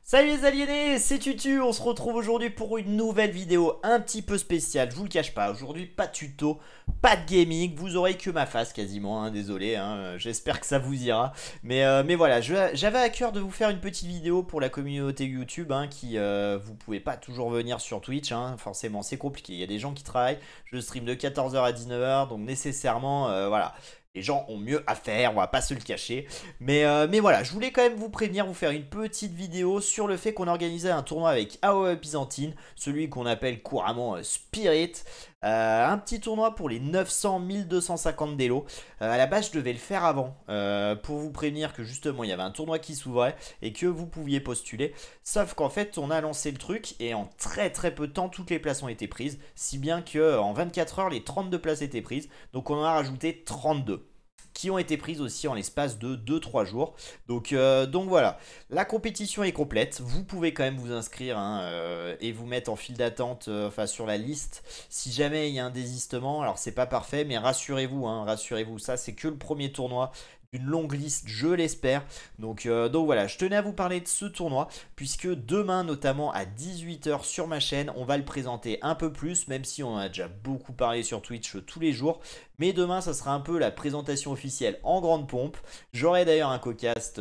Salut les aliénés, c'est Tutu, on se retrouve aujourd'hui pour une nouvelle vidéo un petit peu spéciale, je vous le cache pas, aujourd'hui pas de tuto, pas de gaming, vous aurez que ma face quasiment, hein, désolé, j'espère que ça vous ira, mais voilà, j'avais à cœur de vous faire une petite vidéo pour la communauté YouTube, qui vous pouvez pas toujours venir sur Twitch, forcément c'est compliqué, il y a des gens qui travaillent, je stream de 14h à 19h, donc nécessairement, voilà. Les gens ont mieux à faire, on va pas se le cacher. Mais voilà, je voulais quand même vous prévenir, vous faire une petite vidéo sur le fait qu'on organisait un tournoi avec AOE Byzantine, celui qu'on appelle couramment Spirit. Un petit tournoi pour les 900 1250 d'élo. À la base, je devais le faire avant pour vous prévenir que justement il y avait un tournoi qui s'ouvrait et que vous pouviez postuler. Sauf qu'en fait, on a lancé le truc et en très très peu de temps, toutes les places ont été prises. Si bien qu'en 24 heures, les 32 places étaient prises. Donc on en a rajouté 32 qui ont été prises aussi en l'espace de 2-3 jours. Donc voilà, la compétition est complète. Vous pouvez quand même vous inscrire et vous mettre en file d'attente, enfin sur la liste. Si jamais il y a un désistement, alors c'est pas parfait, mais rassurez-vous, rassurez-vous, ça c'est que le premier tournoi d'une longue liste, je l'espère. Donc voilà, je tenais à vous parler de ce tournoi, puisque demain, notamment à 18h sur ma chaîne, on va le présenter un peu plus, même si on en a déjà beaucoup parlé sur Twitch tous les jours. Mais demain, ça sera un peu la présentation officielle en grande pompe. J'aurai d'ailleurs un cocast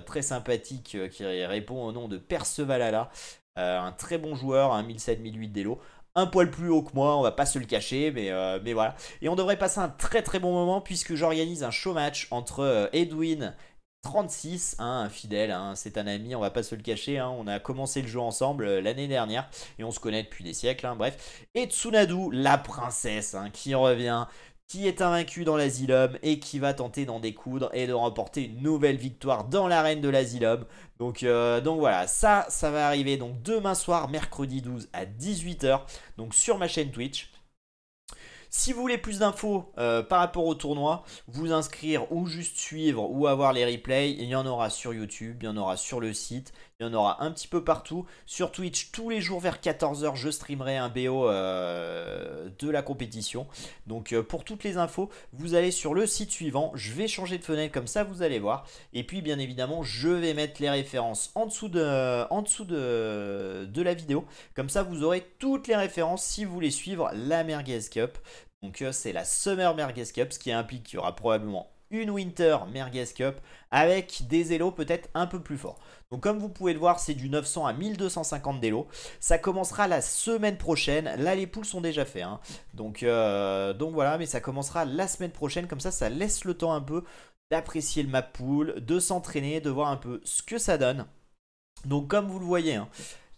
très sympathique qui répond au nom de Percevalala. Un très bon joueur, 1007-1008 d'élo. Un poil plus haut que moi, on va pas se le cacher, mais voilà. Et on devrait passer un très très bon moment puisque j'organise un show match entre Edwin 36, un fidèle, c'est un ami, on va pas se le cacher, on a commencé le jeu ensemble l'année dernière et on se connaît depuis des siècles, bref. Et Tsunadu, la princesse, qui revient, qui est invaincu dans l'Asylum et qui va tenter d'en découdre et de remporter une nouvelle victoire dans l'arène de l'Asylum. Donc voilà, ça va arriver donc demain soir, mercredi 12 à 18h, donc sur ma chaîne Twitch. Si vous voulez plus d'infos par rapport au tournoi, vous inscrire ou juste suivre ou avoir les replays, il y en aura sur YouTube, il y en aura sur le site, il y en aura un petit peu partout. Sur Twitch, tous les jours vers 14h, je streamerai un BO de la compétition. Donc pour toutes les infos, vous allez sur le site suivant. Je vais changer de fenêtre comme ça, vous allez voir. Et puis bien évidemment, je vais mettre les références en dessous de la vidéo. Comme ça, vous aurez toutes les références si vous voulez suivre la Merguez Cup. Donc c'est la Summer Merguez Cup, ce qui implique qu'il y aura probablement une Winter Merguez Cup avec des élos peut-être un peu plus forts. Donc comme vous pouvez le voir, c'est du 900 à 1250 d'élos. Ça commencera la semaine prochaine. Là, les poules sont déjà faits. Donc voilà, mais ça commencera la semaine prochaine. Comme ça laisse le temps un peu d'apprécier le map pool, de s'entraîner, de voir un peu ce que ça donne. Donc comme vous le voyez,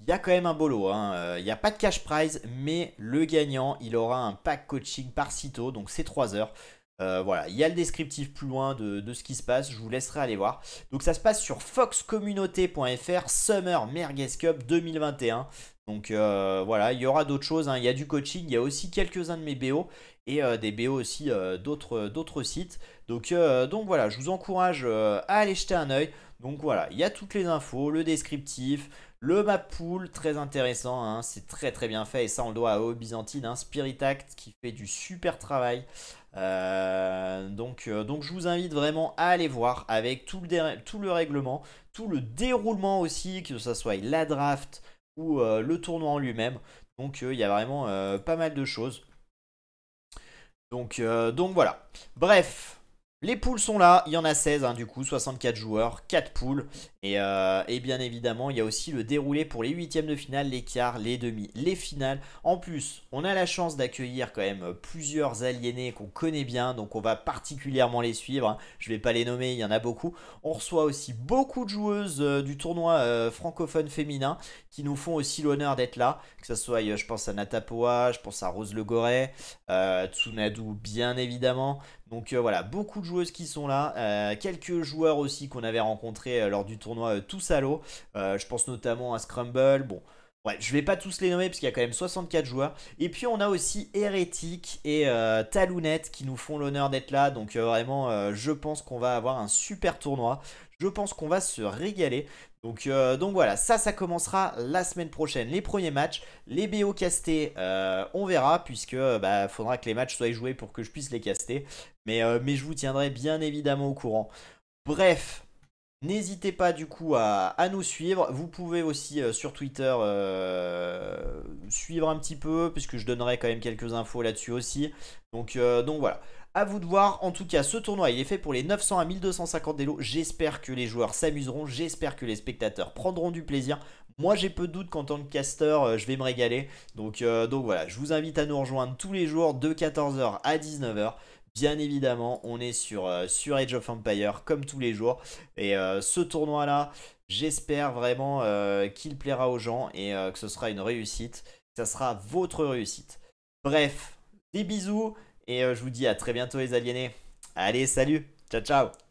il y a quand même un beau lot. Il n'y a pas de cash prize, mais le gagnant, il aura un pack coaching par sitôt, donc c'est 3 heures. Voilà, il y a le descriptif plus loin de ce qui se passe, je vous laisserai aller voir. Donc ça se passe sur foxcommunauté.fr, Summer Merguez Cup 2021. Donc voilà, il y aura d'autres choses, il y a du coaching, il y a aussi quelques-uns de mes BO et des BO aussi d'autres sites. Donc voilà, je vous encourage à aller jeter un œil. Donc voilà, il y a toutes les infos, le descriptif, le map pool, très intéressant, c'est très très bien fait et ça on le doit à AOE Byzantine, Spirit Act qui fait du super travail. Donc je vous invite vraiment à aller voir avec tout le règlement, tout le déroulement aussi, que ce soit la draft ou le tournoi en lui-même. Donc il y a vraiment pas mal de choses. Donc voilà. Bref, les poules sont là, il y en a 16 du coup, 64 joueurs, 4 poules. Et bien évidemment, il y a aussi le déroulé pour les huitièmes de finale, les quarts, les demi, les finales. En plus, on a la chance d'accueillir quand même plusieurs aliénés qu'on connaît bien, donc on va particulièrement les suivre. Je ne vais pas les nommer, il y en a beaucoup. On reçoit aussi beaucoup de joueuses du tournoi francophone féminin qui nous font aussi l'honneur d'être là. Que ce soit, je pense à Natapoa, je pense à Rose Le Goret, Tsunadu bien évidemment. Donc voilà, beaucoup de joueuses qui sont là, quelques joueurs aussi qu'on avait rencontrés lors du tournoi tous à l'eau. Je pense notamment à Scrumble. Bon, ouais, je vais pas tous les nommer parce qu'il y a quand même 64 joueurs. Et puis on a aussi Hérétique et Talounette qui nous font l'honneur d'être là. Donc vraiment, je pense qu'on va avoir un super tournoi. Je pense qu'on va se régaler. Donc voilà, ça commencera la semaine prochaine. Les premiers matchs, les BO castés, on verra, puisque faudra que les matchs soient joués pour que je puisse les caster. Mais je vous tiendrai bien évidemment au courant. Bref, N'hésitez pas du coup à nous suivre. Vous pouvez aussi sur Twitter suivre un petit peu, puisque je donnerai quand même quelques infos là-dessus aussi. Donc voilà. À vous de voir. En tout cas, ce tournoi, il est fait pour les 900 à 1250 d'élo. J'espère que les joueurs s'amuseront. J'espère que les spectateurs prendront du plaisir. Moi, j'ai peu de doute qu'en tant que caster, je vais me régaler. Donc voilà, je vous invite à nous rejoindre tous les jours de 14h à 19h. Bien évidemment, on est sur Age of Empire comme tous les jours. Et ce tournoi-là, j'espère vraiment qu'il plaira aux gens et que ce sera une réussite. Ça sera votre réussite. Bref, des bisous et je vous dis à très bientôt les aliénés. Allez, salut, ciao ciao.